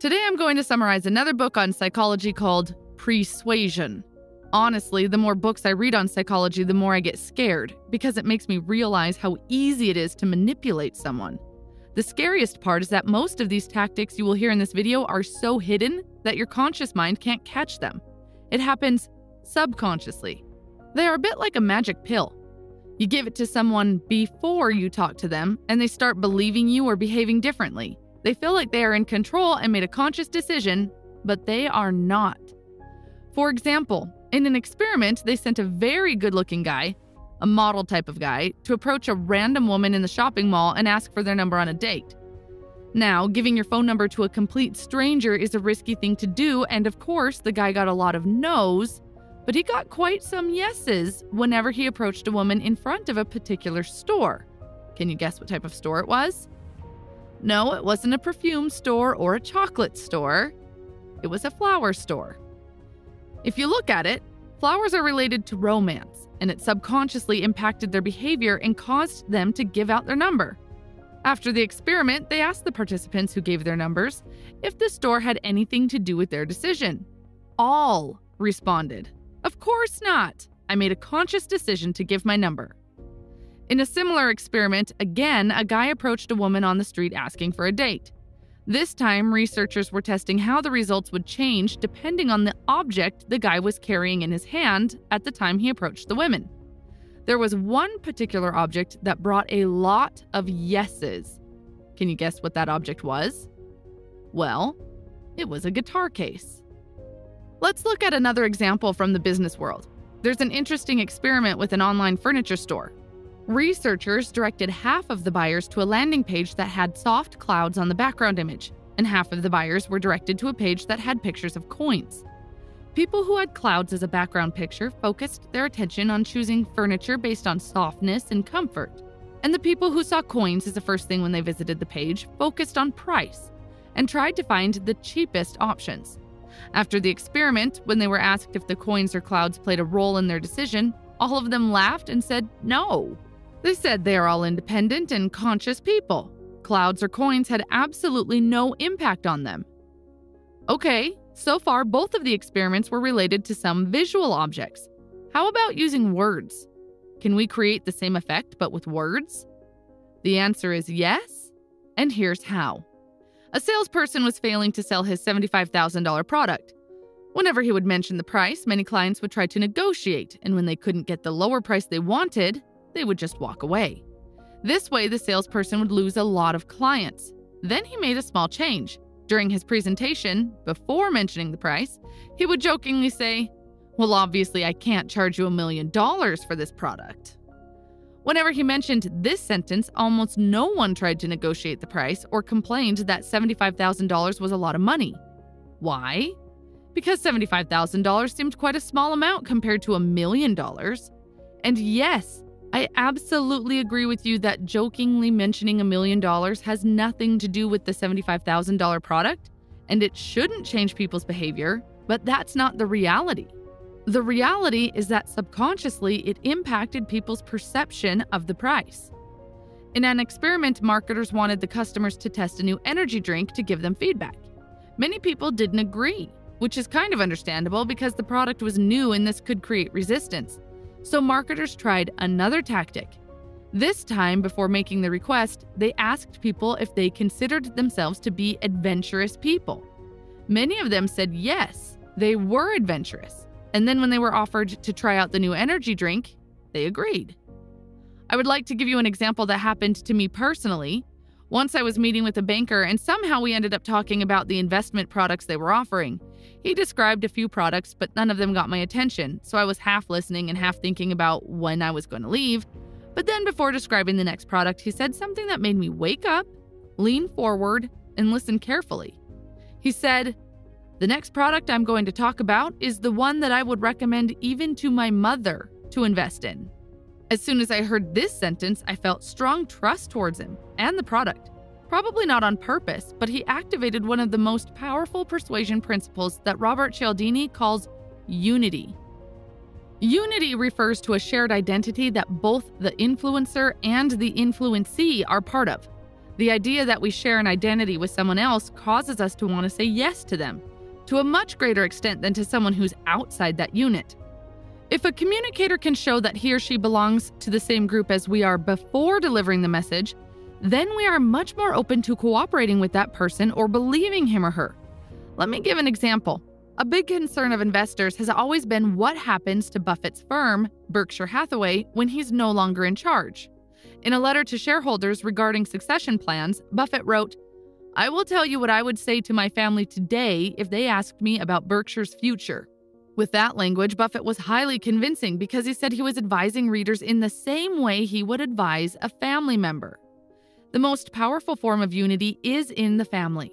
Today I'm going to summarize another book on psychology called Suasion. Honestly, the more books I read on psychology, the more I get scared, because it makes me realize how easy it is to manipulate someone. The scariest part is that most of these tactics you will hear in this video are so hidden that your conscious mind can't catch them. It happens subconsciously. They are a bit like a magic pill. You give it to someone before you talk to them, and they start believing you or behaving differently. They feel like they are in control and made a conscious decision, but they are not. For example, in an experiment, they sent a very good-looking guy, a model type of guy, to approach a random woman in the shopping mall and ask for their number on a date. Now, giving your phone number to a complete stranger is a risky thing to do, and of course, the guy got a lot of no's, but he got quite some yeses whenever he approached a woman in front of a particular store. Can you guess what type of store it was? No, it wasn't a perfume store or a chocolate store. It was a flower store. If you look at it, flowers are related to romance, and it subconsciously impacted their behavior and caused them to give out their number. After the experiment, they asked the participants who gave their numbers if the store had anything to do with their decision. All responded, "Of course not. I made a conscious decision to give my number." In a similar experiment, again, a guy approached a woman on the street asking for a date. This time, researchers were testing how the results would change depending on the object the guy was carrying in his hand at the time he approached the women. There was one particular object that brought a lot of yeses. Can you guess what that object was? Well, it was a guitar case. Let's look at another example from the business world. There's an interesting experiment with an online furniture store. Researchers directed half of the buyers to a landing page that had soft clouds on the background image, and half of the buyers were directed to a page that had pictures of coins. People who had clouds as a background picture focused their attention on choosing furniture based on softness and comfort, and the people who saw coins as the first thing when they visited the page focused on price and tried to find the cheapest options. After the experiment, when they were asked if the coins or clouds played a role in their decision, all of them laughed and said no. They said they are all independent and conscious people. Clouds or coins had absolutely no impact on them. Okay, so far both of the experiments were related to some visual objects. How about using words? Can we create the same effect but with words? The answer is yes, and here's how. A salesperson was failing to sell his $75,000 product. Whenever he would mention the price, many clients would try to negotiate, and when they couldn't get the lower price they wanted, they would just walk away. This way, the salesperson would lose a lot of clients. Then he made a small change. During his presentation, before mentioning the price, he would jokingly say, "Well, obviously I can't charge you $1 million for this product." Whenever he mentioned this sentence, almost no one tried to negotiate the price or complained that $75,000 was a lot of money. Why? Because $75,000 seemed quite a small amount compared to $1 million. And yes, I absolutely agree with you that jokingly mentioning $1 million has nothing to do with the $75,000 product, and it shouldn't change people's behavior, but that's not the reality. The reality is that subconsciously it impacted people's perception of the price. In an experiment, marketers wanted the customers to test a new energy drink to give them feedback. Many people didn't agree, which is kind of understandable because the product was new and this could create resistance. So marketers tried another tactic. This time, before making the request, they asked people if they considered themselves to be adventurous people. Many of them said yes, they were adventurous. And then when they were offered to try out the new energy drink, they agreed. I would like to give you an example that happened to me personally. Once I was meeting with a banker and somehow we ended up talking about the investment products they were offering. He described a few products, but none of them got my attention, so I was half listening and half thinking about when I was going to leave. But then before describing the next product, he said something that made me wake up, lean forward, and listen carefully. He said, "The next product I'm going to talk about is the one that I would recommend even to my mother to invest in." As soon as I heard this sentence, I felt strong trust towards him and the product. Probably not on purpose, but he activated one of the most powerful persuasion principles that Robert Cialdini calls unity. Unity refers to a shared identity that both the influencer and the influencee are part of. The idea that we share an identity with someone else causes us to want to say yes to them, to a much greater extent than to someone who's outside that unit. If a communicator can show that he or she belongs to the same group as we are before delivering the message, then we are much more open to cooperating with that person or believing him or her. Let me give an example. A big concern of investors has always been what happens to Buffett's firm, Berkshire Hathaway, when he's no longer in charge. In a letter to shareholders regarding succession plans, Buffett wrote, "I will tell you what I would say to my family today if they asked me about Berkshire's future." With that language, Buffett was highly convincing because he said he was advising readers in the same way he would advise a family member. The most powerful form of unity is in the family.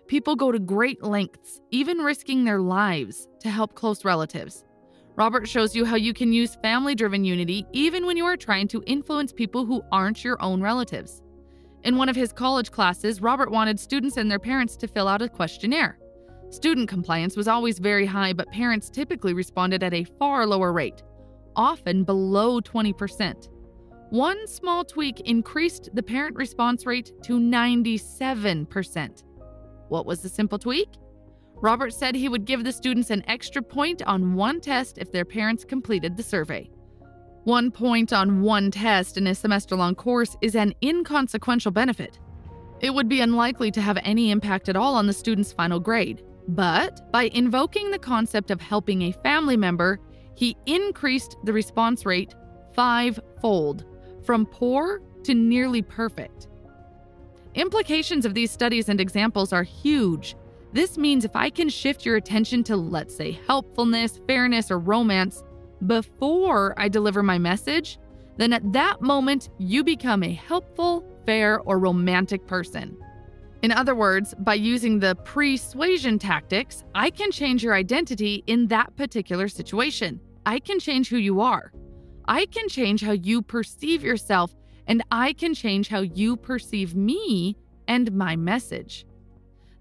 People go to great lengths, even risking their lives, to help close relatives. Robert shows you how you can use family-driven unity even when you are trying to influence people who aren't your own relatives. In one of his college classes, Robert wanted students and their parents to fill out a questionnaire. Student compliance was always very high, but parents typically responded at a far lower rate, often below 20%. One small tweak increased the parent response rate to 97%. What was the simple tweak? Robert said he would give the students an extra point on one test if their parents completed the survey. 1 point on one test in a semester-long course is an inconsequential benefit. It would be unlikely to have any impact at all on the student's final grade. But by invoking the concept of helping a family member, he increased the response rate 5-fold, from poor to nearly perfect. Implications of these studies and examples are huge. This means if I can shift your attention to, let's say, helpfulness, fairness, or romance before I deliver my message, then at that moment you become a helpful, fair, or romantic person. In other words, by using the pre-suasion tactics, I can change your identity in that particular situation. I can change who you are. I can change how you perceive yourself, and I can change how you perceive me and my message.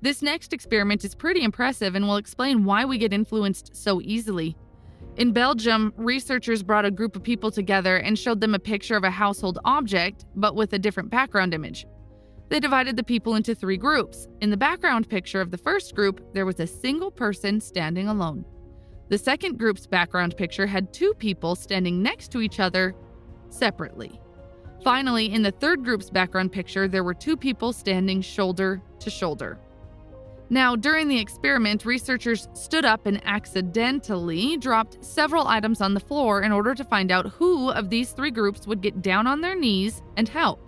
This next experiment is pretty impressive and will explain why we get influenced so easily. In Belgium, researchers brought a group of people together and showed them a picture of a household object, but with a different background image. They divided the people into 3 groups. In the background picture of the first group, there was a single person standing alone. The second group's background picture had 2 people standing next to each other separately. Finally, in the third group's background picture, there were 2 people standing shoulder to shoulder. Now, during the experiment, researchers stood up and accidentally dropped several items on the floor in order to find out who of these 3 groups would get down on their knees and help.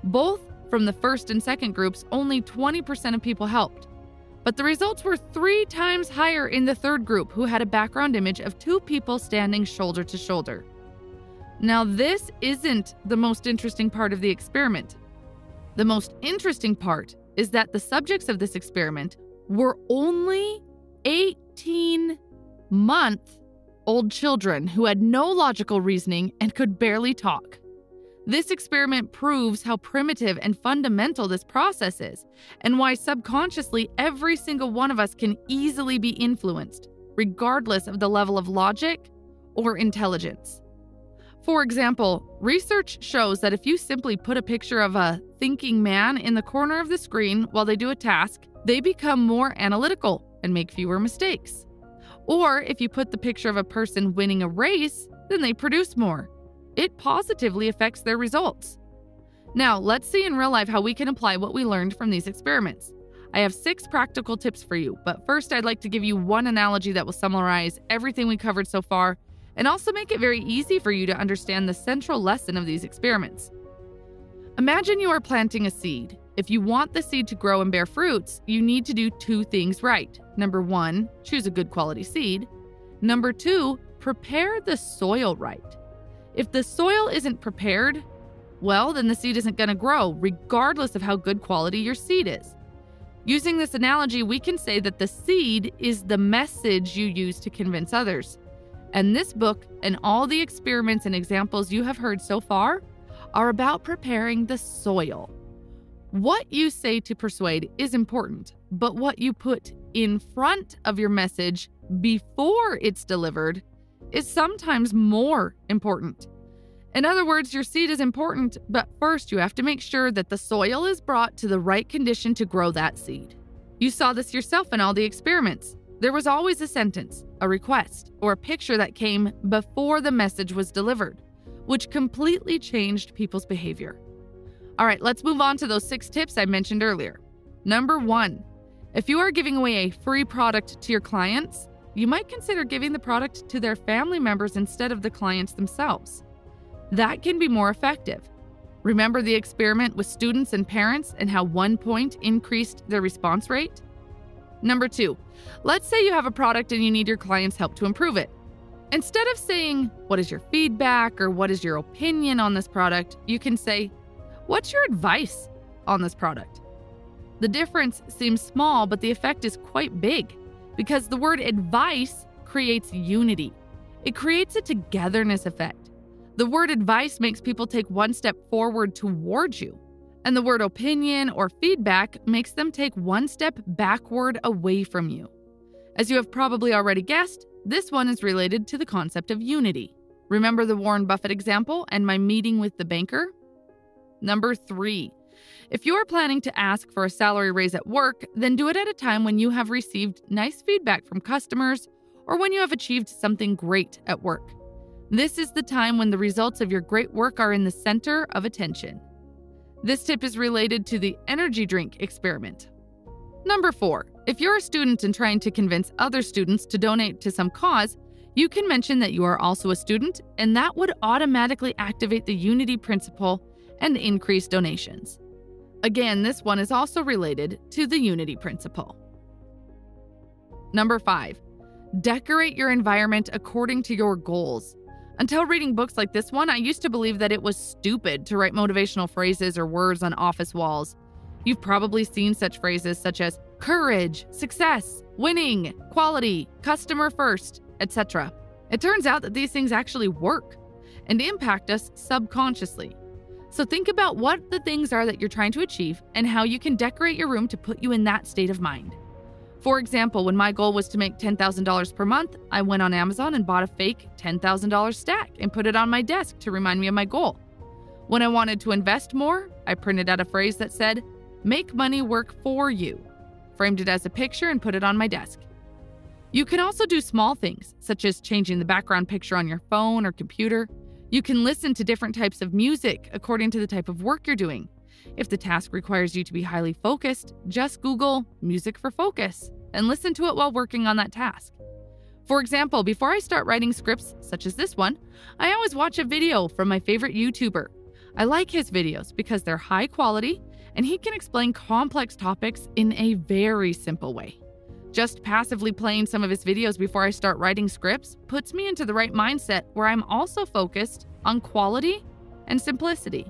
Both from the first and second groups, only 20% of people helped. But the results were 3 times higher in the third group, who had a background image of 2 people standing shoulder to shoulder. Now, this isn't the most interesting part of the experiment. The most interesting part is that the subjects of this experiment were only 18-month-old children who had no logical reasoning and could barely talk. This experiment proves how primitive and fundamental this process is, and why subconsciously every single one of us can easily be influenced, regardless of the level of logic or intelligence. For example, research shows that if you simply put a picture of a thinking man in the corner of the screen while they do a task, they become more analytical and make fewer mistakes. Or if you put the picture of a person winning a race, then they produce more. It positively affects their results. Now, let's see in real life how we can apply what we learned from these experiments. I have 6 practical tips for you, but first I'd like to give you one analogy that will summarize everything we covered so far and also make it very easy for you to understand the central lesson of these experiments. Imagine you are planting a seed. If you want the seed to grow and bear fruits, you need to do 2 things right. Number 1, choose a good quality seed. Number 2, prepare the soil right. If the soil isn't prepared, well, then the seed isn't going to grow, regardless of how good quality your seed is. Using this analogy, we can say that the seed is the message you use to convince others. And this book and all the experiments and examples you have heard so far are about preparing the soil. What you say to persuade is important, but what you put in front of your message before it's delivered is sometimes more important. In other words, your seed is important, but first you have to make sure that the soil is brought to the right condition to grow that seed. You saw this yourself in all the experiments. There was always a sentence, a request, or a picture that came before the message was delivered, which completely changed people's behavior. All right, let's move on to those 6 tips I mentioned earlier. Number 1, if you are giving away a free product to your clients, you might consider giving the product to their family members instead of the clients themselves. That can be more effective. Remember the experiment with students and parents and how 1 point increased their response rate? Number 2, let's say you have a product and you need your clients' help to improve it. Instead of saying, "What is your feedback?" or "What is your opinion on this product?" you can say, "What's your advice on this product?" The difference seems small, but the effect is quite big because the word advice creates unity. It creates a togetherness effect. The word advice makes people take 1 step forward towards you, and the word opinion or feedback makes them take 1 step backward away from you. As you have probably already guessed, this one is related to the concept of unity. Remember the Warren Buffett example and my meeting with the banker? Number 3, if you are planning to ask for a salary raise at work, then do it at a time when you have received nice feedback from customers or when you have achieved something great at work. This is the time when the results of your great work are in the center of attention. This tip is related to the energy drink experiment. Number 4, if you're a student and trying to convince other students to donate to some cause, you can mention that you are also a student, and that would automatically activate the unity principle and increase donations. Again, this one is also related to the unity principle. Number 5, decorate your environment according to your goals. Until reading books like this one, I used to believe that it was stupid to write motivational phrases or words on office walls. You've probably seen such phrases such as courage, success, winning, quality, customer first, etc. It turns out that these things actually work and impact us subconsciously. So think about what the things are that you're trying to achieve and how you can decorate your room to put you in that state of mind. For example, when my goal was to make $10,000 per month, I went on Amazon and bought a fake $10,000 stack and put it on my desk to remind me of my goal. When I wanted to invest more, I printed out a phrase that said, "Make money work for you," framed it as a picture and put it on my desk. You can also do small things, such as changing the background picture on your phone or computer. You can listen to different types of music according to the type of work you're doing. If the task requires you to be highly focused, just Google "music for focus" and listen to it while working on that task. For example, before I start writing scripts such as this one, I always watch a video from my favorite YouTuber. I like his videos because they're high quality and he can explain complex topics in a very simple way. Just passively playing some of his videos before I start writing scripts puts me into the right mindset where I'm also focused on quality and simplicity.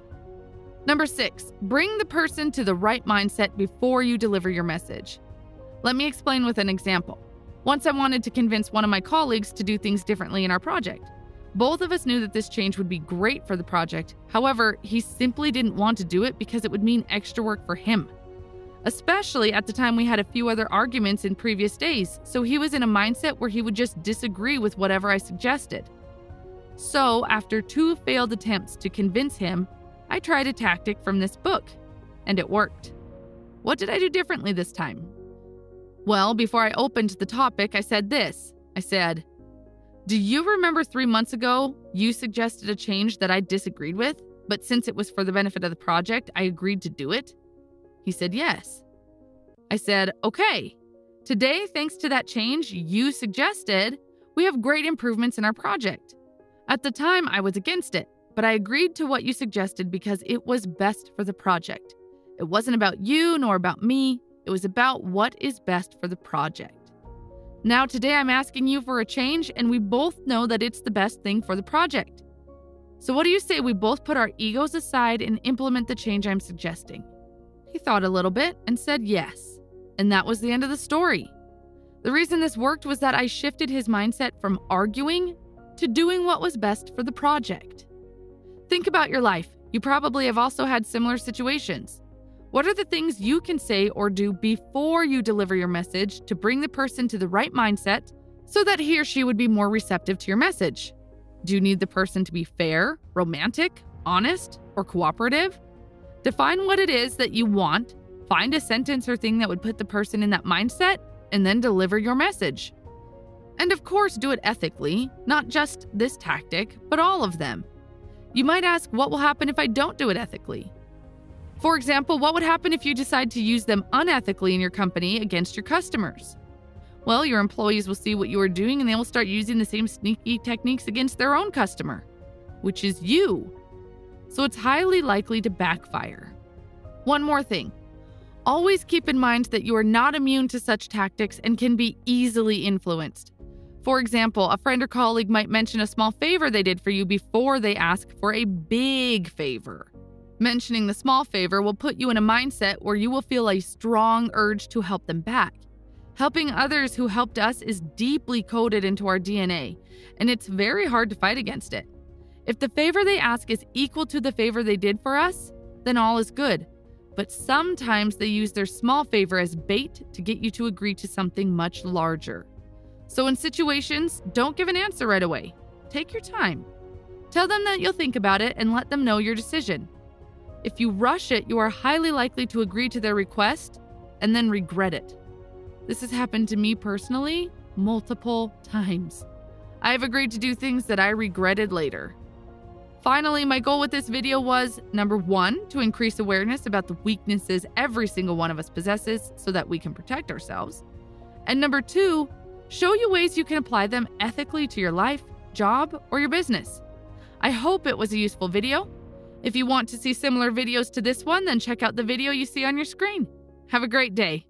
Number 6, bring the person to the right mindset before you deliver your message. Let me explain with an example. Once I wanted to convince one of my colleagues to do things differently in our project. Both of us knew that this change would be great for the project. However, he simply didn't want to do it because it would mean extra work for him. Especially at the time we had a few other arguments in previous days, so he was in a mindset where he would just disagree with whatever I suggested. So, after 2 failed attempts to convince him, I tried a tactic from this book, and it worked. What did I do differently this time? Well, before I opened the topic, I said this. I said, "Do you remember 3 months ago, you suggested a change that I disagreed with, but since it was for the benefit of the project, I agreed to do it?" He said, "Yes." I said, "Okay, today, thanks to that change you suggested, we have great improvements in our project. At the time, I was against it, but I agreed to what you suggested because it was best for the project. It wasn't about you nor about me. It was about what is best for the project. Now today I'm asking you for a change and we both know that it's the best thing for the project. So what do you say we both put our egos aside and implement the change I'm suggesting?" He thought a little bit and said yes. And that was the end of the story. The reason this worked was that I shifted his mindset from arguing to doing what was best for the project. Think about your life. You probably have also had similar situations. What are the things you can say or do before you deliver your message to bring the person to the right mindset so that he or she would be more receptive to your message? Do you need the person to be fair, romantic, honest, or cooperative? Define what it is that you want, find a sentence or thing that would put the person in that mindset, and then deliver your message. And of course, do it ethically, not just this tactic, but all of them. You might ask, what will happen if I don't do it ethically? For example, what would happen if you decide to use them unethically in your company against your customers? Well, your employees will see what you are doing and they will start using the same sneaky techniques against their own customer, which is you. So it's highly likely to backfire. One more thing. Always keep in mind that you are not immune to such tactics and can be easily influenced. For example, a friend or colleague might mention a small favor they did for you before they ask for a big favor. Mentioning the small favor will put you in a mindset where you will feel a strong urge to help them back. Helping others who helped us is deeply coded into our DNA, and it's very hard to fight against it. If the favor they ask is equal to the favor they did for us, then all is good. But sometimes they use their small favor as bait to get you to agree to something much larger. So in situations, don't give an answer right away. Take your time. Tell them that you'll think about it and let them know your decision. If you rush it, you are highly likely to agree to their request and then regret it. This has happened to me personally multiple times. I have agreed to do things that I regretted later. Finally, my goal with this video was, number 1, to increase awareness about the weaknesses every single one of us possesses so that we can protect ourselves. And number 2, show you ways you can apply them ethically to your life, job, or your business. I hope it was a useful video. If you want to see similar videos to this one, then check out the video you see on your screen. Have a great day.